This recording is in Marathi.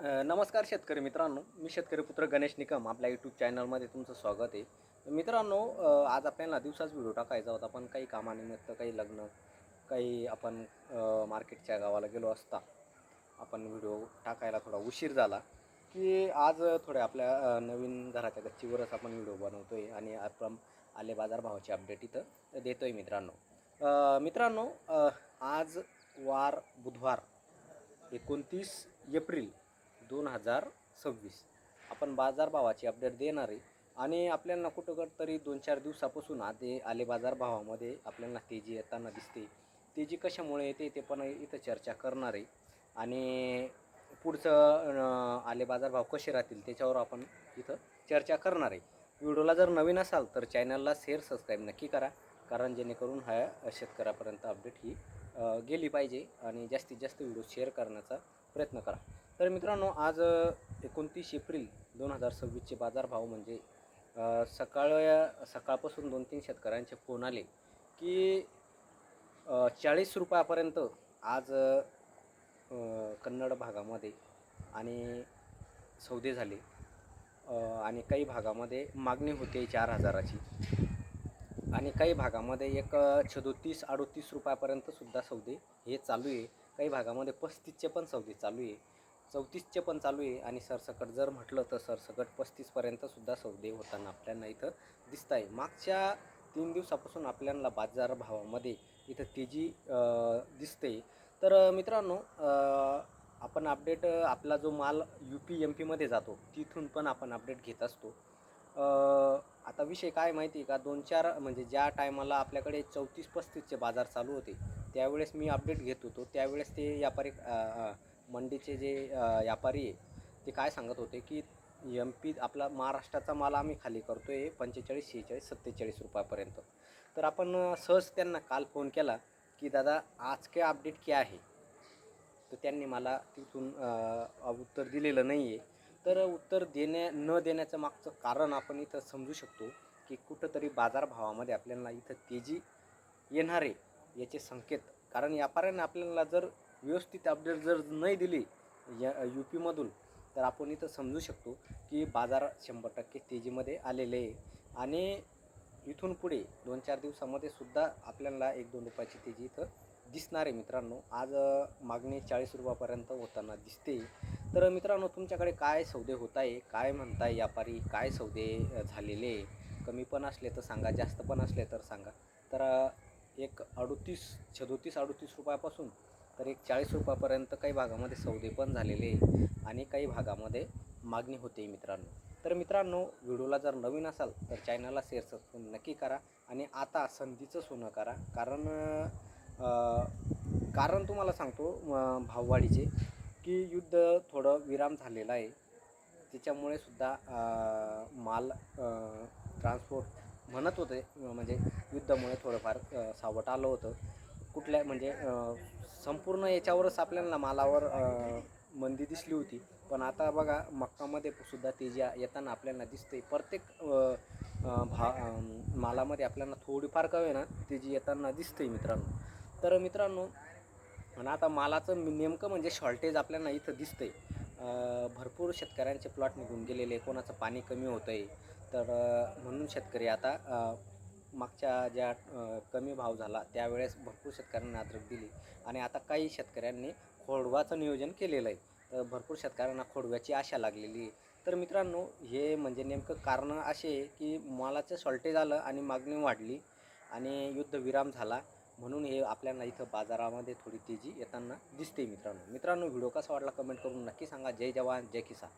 नमस्कार शेतकरी मित्रांनो, मी शेतकरी पुत्र गणेश निकम आपल्या यूट्यूब चॅनलमध्ये तुमचं स्वागत आहे. मित्रांनो, आज आपल्याला दिवसाच व्हिडिओ टाकायचा होता, पण काही कामानिमित्त, काही लग्न, काही आपण मार्केटच्या गावाला गेलो असता आपण व्हिडिओ टाकायला थोडा उशीर झाला, की आज थोड्या आपल्या नवीन घराच्या गच्चीवरच आपण व्हिडिओ बनवतो आहे आणि आपण आले बाजारभावाची अपडेट इथं देतो आहे मित्रांनो. मित्रांनो, आज वार बुधवार 29 एप्रिल 2026 आपण बाजारभावाची अपडेट देणार आहे. आणि आपल्याला कुठं तरी 2-4 दिवसापासून आधी आले बाजारभावामध्ये आपल्याला तेजी येताना दिसते. तेजी कशामुळे येते ते पण इथं चर्चा करणार आहे. आणि पुढचं आले बाजारभाव कसे राहतील त्याच्यावर आपण इथं चर्चा करणार आहे. व्हिडिओला जर नवीन असाल तर चॅनलला शेअर सबस्क्राईब नक्की करा, कारण जेणेकरून ह्या शेतकऱ्यापर्यंत अपडेट ही गेली पाहिजे आणि जास्तीत जास्त व्हिडिओ शेअर करण्याचा प्रयत्न करा. तर मित्रांनो, आज 29 एप्रिल 2026चे बाजारभाव म्हणजे सकाळपासून 2-3 शेतकऱ्यांचे फोन आले की 40 रुपयापर्यंत आज कन्नड भागामध्ये आणि सौदे झाले. आणि काही भागामध्ये मागणी होते 4,000ची आणि काही भागामध्ये एक 37-38 रुपयापर्यंतसुद्धा सौदे हे चालू आहे. काही भागामध्ये 35चे पण सौदे चालू आहे, 34चे पण चालू आहे आणि सरसकट जर म्हटलं तर सरसकट 35पर्यंतसुद्धा सौदे होताना आपल्याला इथं दिसत आहे. मागच्या 3 दिवसापासून आपल्याला बाजारभावामध्ये इथं तेजी दिसते. तर मित्रांनो, आपण अपडेट आपला जो माल UP-MP मध्ये जातो तिथून पण आपण अपडेट घेत असतो. आता विषय काय माहिती आहे का, 2-4 म्हणजे ज्या टायमाला आपल्याकडे 34-35चे बाजार चालू होते त्यावेळेस मी अपडेट घेत होतो. त्यावेळेस ते व्यापारी मंडीचे जे व्यापारी आहे ते काय सांगत होते की MP आपला महाराष्ट्राचा माल आम्ही खाली करतो आहे 45, 46, 47 रुपयापर्यंत. तर आपण सहज त्यांना काल फोन केला की दादा आज काय अपडेट क्या आहे, तर त्यांनी मला तिथून उत्तर दिलेलं नाही आहे. तर उत्तर न देण्याचं मागचं कारण आपण इथं समजू शकतो की कुठंतरी बाजारभावामध्ये आपल्याला इथं तेजी येणार आहे याचे संकेत. कारण व्यापाऱ्यांना आपल्याला जर व्यवस्थित अपडेट जर नाही दिली UP-मधून तर आपण इथं समजू शकतो की बाजार 100% तेजीमध्ये आलेले आहे. आणि इथून पुढे 2-4 दिवसामध्ये सुद्धा आपल्याला 1-2 रुपयाची तेजी इथं दिसणार आहे मित्रांनो. आज मागणी 40 रुपयापर्यंत होताना दिसते. तर मित्रांनो, तुमच्याकडे काय सौदे होत आहे, काय म्हणताय व्यापारी, काय सौदे झालेले, कमी पण असले तर सांगा, जास्त पण असले तर सांगा. तर एक 37-38 रुपयापासून तर एक 40 रुपयापर्यंत काही भागामध्ये सौदे पण झालेले आणि काही भागामध्ये मागणी होते मित्रांनो. तर मित्रांनो, व्हिडिओला जर नवीन असाल तर चॅनलला शेअर सबस्क्राईब नक्की करा आणि आता संधीचं सोनं करा. कारण तुम्हाला सांगतो भाववाढीचे की युद्ध थोडं विराम झालेला आहे. त्याच्यामुळे सुद्धा माल ट्रान्सपोर्ट म्हणत होते, म्हणजे युद्धामुळे थोडंफार सावट आलं होतं. कुठल्या म्हणजे संपूर्ण याच्यावरच आपल्याला मालावर मंदी दिसली होती. पण आता बघा मक्कामध्ये सुद्धा तेजी येताना आपल्याला दिसते. प्रत्येक मालामध्ये आपल्याला थोडीफार का होईना तेजी येताना दिसते मित्रांनो. तर मित्रांनो, आणि आता मालाचं नेमकं म्हणजे शॉर्टेज आपल्याला इथं दिसतंय. भरपूर शेतकऱ्यांचे प्लॉट निघून गेलेले, कोणाचं पाणी कमी होतं आहे. तर म्हणून शेतकरी आता मागच्या ज्या कमी भाव झाला त्यावेळेस भरपूर शेतकऱ्यांना अद्रक दिली आणि आता काही शेतकऱ्यांनी खोडवाचं नियोजन केलेलं आहे. तर भरपूर शेतकऱ्यांना खोडव्याची आशा लागलेली आहे. तर मित्रांनो, हे म्हणजे नेमकं कारणं असे आहे की मालाचं शॉर्टेज आलं आणि मागणी वाढली आणि युद्धविराम झाला, म्हणून हे आपल्याला इथं बाजारामध्ये थोडी तेजी येताना दिसते मित्रांनो. व्हिडिओ कसा वाटला कमेंट करून नक्की सांगा. जय जवान जय किसान.